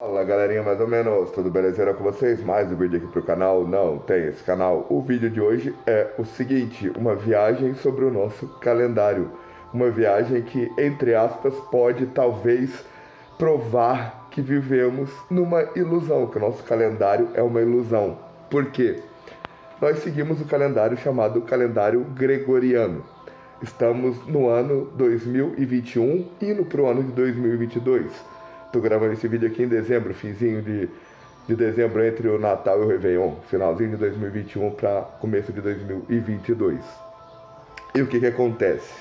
Fala galerinha, mais ou menos, tudo belezinha com vocês? Mais um vídeo aqui pro canal? Não tem esse canal. O vídeo de hoje é o seguinte, uma viagem sobre o nosso calendário. Uma viagem que, entre aspas, pode talvez provar que vivemos numa ilusão, que o nosso calendário é uma ilusão. Por quê? Nós seguimos o calendário chamado calendário gregoriano. Estamos no ano 2021, indo para o ano de 2022. Estou gravando esse vídeo aqui em dezembro, finzinho de dezembro, entre o Natal e o Réveillon, finalzinho de 2021 para começo de 2022. E o que acontece?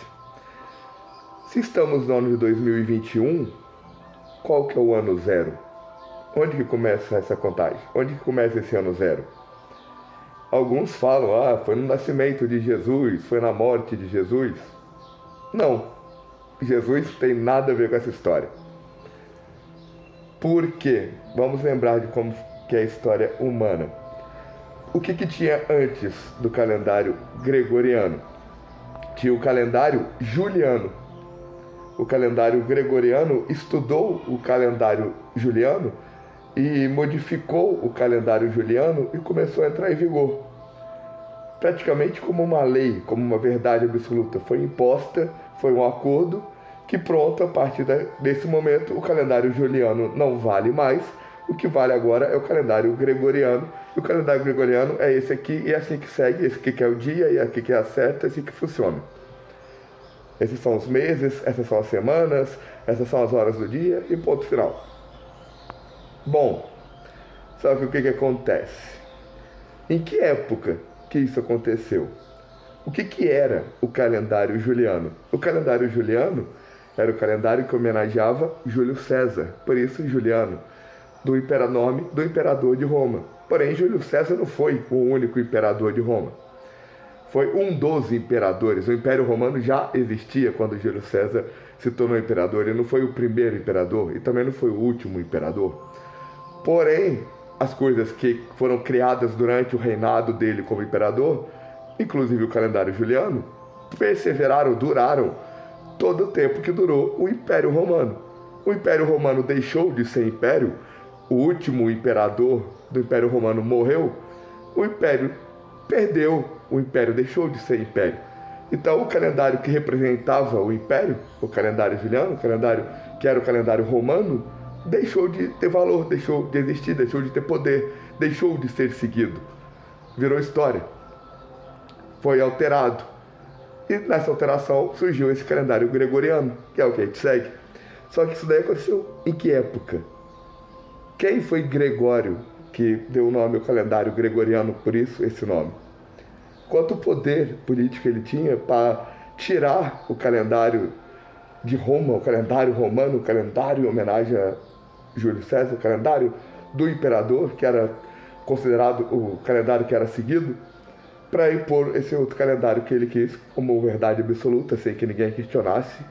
Se estamos no ano de 2021, qual que é o ano zero? Onde que começa essa contagem? Onde que começa esse ano zero? Alguns falam, foi no nascimento de Jesus, foi na morte de Jesus. Não, Jesus tem nada a ver com essa história. Por quê? Vamos lembrar de como que é a história humana. O que tinha antes do calendário gregoriano? Tinha o calendário juliano. O calendário gregoriano estudou o calendário juliano e modificou o calendário juliano e começou a entrar em vigor. Praticamente como uma lei, como uma verdade absoluta. Foi imposta, foi um acordo que pronto, a partir desse momento, o calendário juliano não vale mais. O que vale agora é o calendário gregoriano. E o calendário gregoriano é esse aqui e é assim que segue. Esse aqui que é o dia e aqui que é a certa, assim que funciona. Esses são os meses, essas são as semanas, essas são as horas do dia e ponto final. Bom, só que o que acontece? Em que época que isso aconteceu? O que era o calendário juliano? O calendário juliano era o calendário que homenageava Júlio César, por isso Juliano, nome do imperador de Roma. Porém, Júlio César não foi o único imperador de Roma. Foi um dos imperadores. O Império Romano já existia quando Júlio César se tornou imperador. Ele não foi o primeiro imperador e também não foi o último imperador. Porém, as coisas que foram criadas durante o reinado dele como imperador, inclusive o calendário juliano, perseveraram, duraram todo o tempo que durou o Império Romano. O Império Romano deixou de ser império, o último imperador do Império Romano morreu, o Império perdeu, o Império deixou de ser império. Então o calendário que representava o Império, o calendário juliano, o calendário que era o calendário romano, deixou de ter valor, deixou de existir, deixou de ter poder, deixou de ser seguido. Virou história. Foi alterado. E nessa alteração surgiu esse calendário gregoriano, que é o que a gente segue. Só que isso daí aconteceu em que época? Quem foi Gregório que deu o nome ao calendário gregoriano, por isso esse nome? Quanto poder político ele tinha para tirar o calendário de Roma, o calendário romano, o calendário em homenagem a Júlio César, o calendário do imperador, que era considerado o calendário que era seguido, para impor esse outro calendário que ele quis como verdade absoluta, sem que ninguém questionasse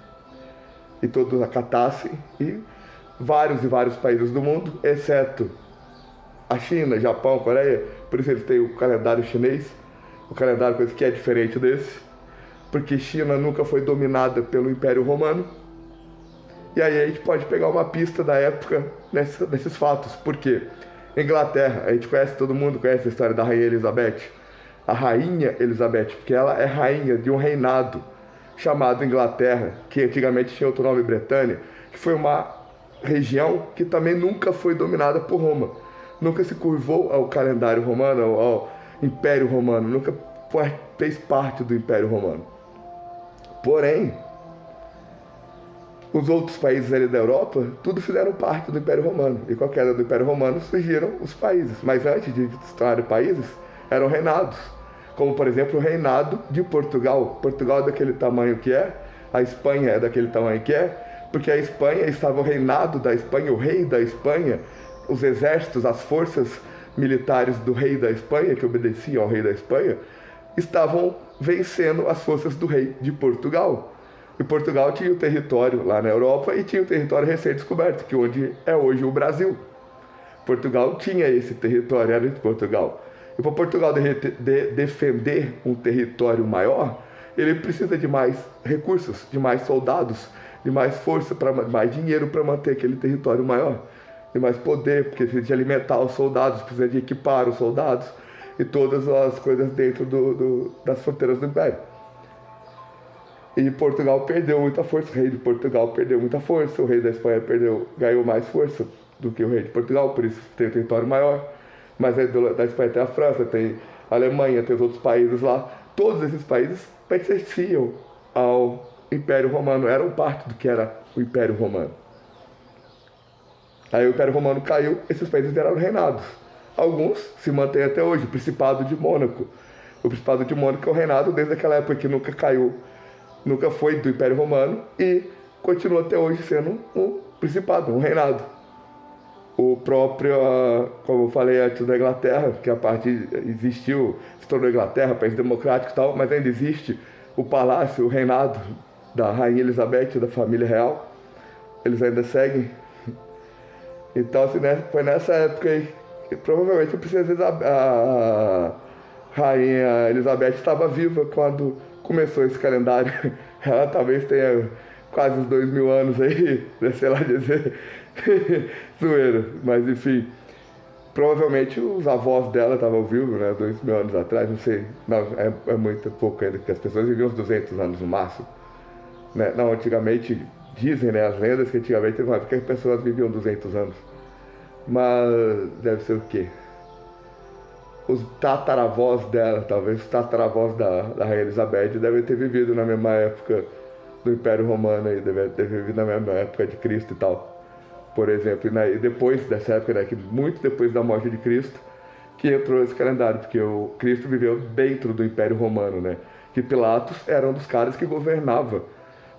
e todos acatassem, e vários países do mundo, exceto a China, Japão, Coreia, por isso eles têm o calendário chinês, o calendário coisa que é diferente desse, porque China nunca foi dominada pelo Império Romano. E aí a gente pode pegar uma pista da época nesses fatos. Por quê? Inglaterra, a gente conhece, todo mundo conhece a história da Rainha Elizabeth. A Rainha Elizabeth, porque ela é rainha de um reinado chamado Inglaterra, que antigamente tinha outro nome, Bretanha, que foi uma região que também nunca foi dominada por Roma. Nunca se curvou ao calendário romano, ao Império Romano, nunca fez parte do Império Romano. Porém, os outros países ali da Europa, tudo fizeram parte do Império Romano. E com a queda do Império Romano surgiram os países. Mas antes de se tornarem países, eram reinados. Como, por exemplo, o reinado de Portugal. Portugal é daquele tamanho que é, a Espanha é daquele tamanho que é, porque a Espanha estava o reinado da Espanha, o rei da Espanha, os exércitos, as forças militares do rei da Espanha, que obedeciam ao rei da Espanha, estavam vencendo as forças do rei de Portugal. E Portugal tinha o território lá na Europa e tinha o território recém-descoberto, que onde é hoje o Brasil. Portugal tinha esse território, era de Portugal. E para Portugal defender um território maior, ele precisa de mais recursos, de mais soldados, de mais força, mais dinheiro para manter aquele território maior. e mais poder, porque precisa de alimentar os soldados, precisa de equipar os soldados e todas as coisas dentro das fronteiras do Império. E Portugal perdeu muita força, o rei de Portugal perdeu muita força, o rei da Espanha ganhou mais força do que o rei de Portugal, por isso tem um território maior. Mas aí da Espanha tem a França, tem a Alemanha, tem os outros países lá. Todos esses países pertenciam ao Império Romano, eram parte do que era o Império Romano. Aí o Império Romano caiu, esses países viraram reinados. Alguns se mantêm até hoje, o Principado de Mônaco. O Principado de Mônaco é o reinado desde aquela época que nunca caiu, nunca foi do Império Romano e continua até hoje sendo um Principado, um reinado. O próprio, como eu falei antes da Inglaterra, que a parte existiu, se tornou Inglaterra, país democrático e tal, mas ainda existe o palácio, o reinado da Rainha Elizabeth, da família real. Eles ainda seguem. Então, assim, né, foi nessa época aí, que provavelmente a Rainha Elizabeth estava viva quando começou esse calendário. Ela talvez tenha quase uns 2000 anos aí, sei lá dizer, zoeira, mas enfim, provavelmente os avós dela estavam vivos, né, 2000 anos atrás, não sei, não, é muito pouco ainda, porque as pessoas viviam uns 200 anos no máximo, né, não, antigamente, dizem, né, as lendas que antigamente teve uma época que as pessoas viviam 200 anos, mas deve ser o quê? Os tataravós dela, talvez os tataravós da Rainha Elizabeth devem ter vivido na mesma época do Império Romano, aí, devem ter vivido na mesma época de Cristo e tal. Por exemplo, e depois dessa época, né, que muito depois da morte de Cristo, que entrou esse calendário, porque o Cristo viveu dentro do Império Romano, né? Que Pilatos era um dos caras que governava,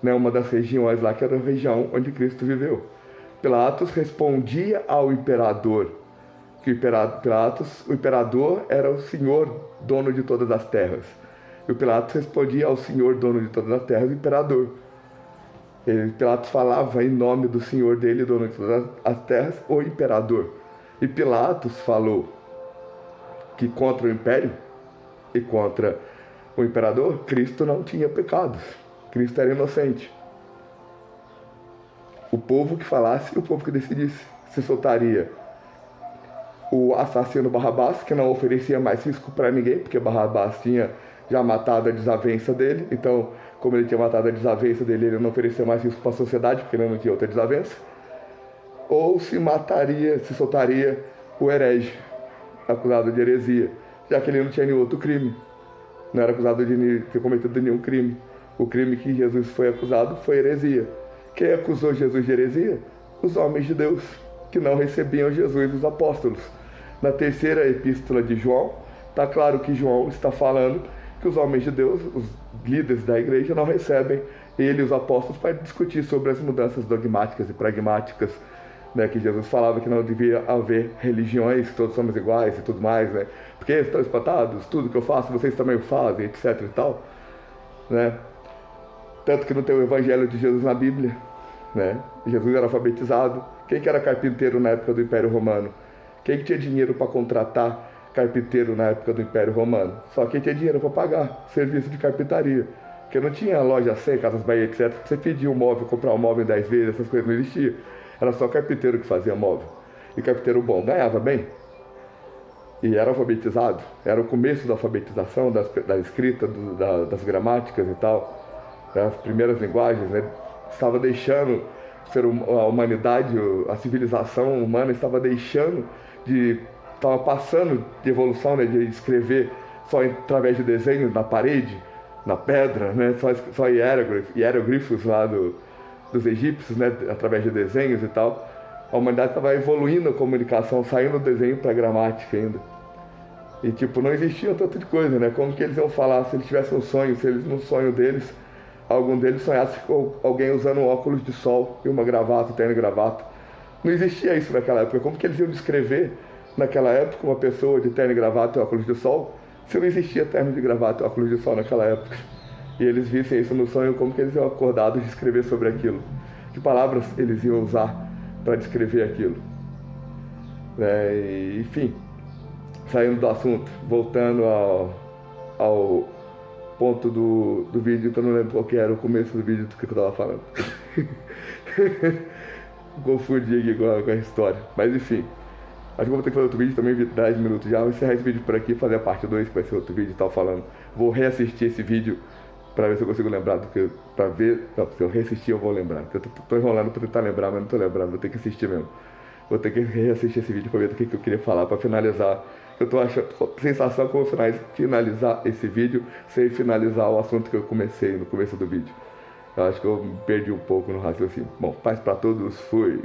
né, uma das regiões lá, que era a região onde Cristo viveu. Pilatos respondia ao imperador, que o imperador era o senhor dono de todas as terras. E o Pilatos respondia ao senhor dono de todas as terras, o imperador. Pilatos falava em nome do senhor dele, dono de todas as terras, o imperador. E Pilatos falou que contra o império e contra o imperador, Cristo não tinha pecados. Cristo era inocente. O povo que falasse, o povo que decidisse, se soltaria o assassino Barrabás, que não oferecia mais risco para ninguém, porque Barrabás tinha já matado a desavença dele, então, como ele tinha matado a desavença dele, ele não oferecia mais risco para a sociedade, porque ele não tinha outra desavença. Ou se soltaria o herege, acusado de heresia, já que ele não tinha nenhum outro crime, não era acusado de ter cometido nenhum crime. O crime que Jesus foi acusado foi heresia. Quem acusou Jesus de heresia? Os homens de Deus, que não recebiam Jesus dos apóstolos. Na terceira epístola de João, está claro que João está falando que os homens de Deus, os líderes da igreja, não recebem ele e os apóstolos para discutir sobre as mudanças dogmáticas e pragmáticas, né, que Jesus falava que não devia haver religiões, que todos somos iguais e tudo mais, né? Porque estão espantados, tudo que eu faço vocês também o fazem, etc e tal, né? Tanto que não tem o evangelho de Jesus na Bíblia, né? Jesus era alfabetizado. Quem que era carpinteiro na época do Império Romano? Quem que tinha dinheiro para contratar carpinteiro na época do Império Romano? Só quem tinha dinheiro para pagar serviço de carpintaria. Porque não tinha loja 100, Casas Bahia, etc. Você pedia um móvel, comprar um móvel 10 vezes, essas coisas não existiam. Era só carpinteiro que fazia móvel. E carpinteiro bom ganhava bem. E era alfabetizado. Era o começo da alfabetização, da escrita, das gramáticas e tal. As primeiras linguagens, né? Estava deixando a humanidade, a civilização humana estava passando de evolução, né, de escrever só através de desenhos na parede, na pedra, né, só hieroglifos lá dos egípcios, né, através de desenhos e tal. A humanidade estava evoluindo a comunicação, saindo do desenho para a gramática ainda. E tipo, não existia tanto de coisa, né? Como que eles iam falar se eles tivessem um sonho, se eles no sonho deles, algum deles sonhasse com alguém usando um óculos de sol e uma gravata, terno e gravata. Não existia isso naquela época. Como que eles iam descrever naquela época uma pessoa de terno e gravata e óculos de sol, se não existia terno de gravata e óculos de sol naquela época? E eles vissem isso no sonho, como que eles iam acordados de escrever sobre aquilo? Que palavras eles iam usar para descrever aquilo? Enfim, saindo do assunto, voltando ao ponto do vídeo, que eu não lembro qual que era o começo do vídeo do que eu estava falando. confundi aqui com a história. Mas enfim, acho que eu vou ter que fazer outro vídeo também, 10 minutos já. Vou encerrar esse vídeo por aqui, fazer a parte 2, que vai ser outro vídeo e tal, falando. Vou reassistir esse vídeo pra ver se eu consigo lembrar do que. Pra ver. Não, se eu reassistir eu vou lembrar. Eu tô enrolando pra tentar lembrar, mas não tô lembrando, vou ter que assistir mesmo. Vou ter que reassistir esse vídeo pra ver do que eu queria falar, pra finalizar. Eu tô achando sensação que eu vou finalizar esse vídeo sem finalizar o assunto que eu comecei no começo do vídeo. Eu acho que eu me perdi um pouco no raciocínio. Bom, paz pra todos, fui!